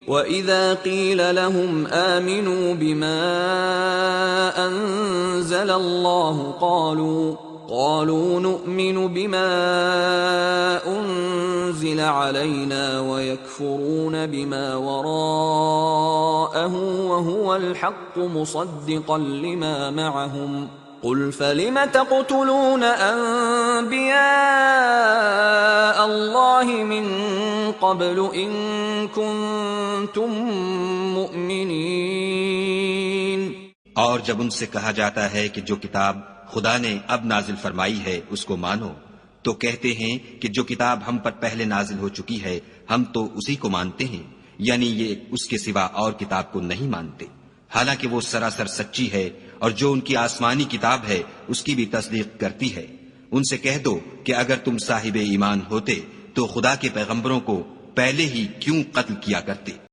وَإِذَا قِيلَ لَهُمْ آمِنُوا بِمَا أَنزَلَ اللَّهُ قَالُوا نُؤْمِنُ بِمَا أُنزِلَ عَلَيْنَا وَيَكْفُرُونَ بِمَا وَرَاءَهُ وَهُوَ الْحَقُّ مُصَدِّقًا لِمَا مَعَهُمْ قُلْ فَلِمَ تَقْتُلُونَ أَنبِيَاءَ اللَّهِ مِن قَبْلُ إِن كُنتُم مُّؤْمِنِينَ۔ اور جب ان سے کہا جاتا ہے کہ جو کتاب خدا نے اب نازل فرمائی ہے اس کو مانو، تو کہتے ہیں کہ جو کتاب ہم پر پہلے نازل ہو چکی ہے ہم تو اسی کو مانتے ہیں، یعنی یہ اس کے سوا اور کتاب کو نہیں مانتے، حالانکہ وہ سراسر سچی ہے، اور جو ان کی آسمانی کتاب ہے اس کی بھی تصدیق کرتی ہے۔ ان سے کہہ دو کہ اگر تم صاحب ایمان ہوتے تو خدا کے پیغمبروں کو پہلے ہی کیوں قتل کیا کرتے۔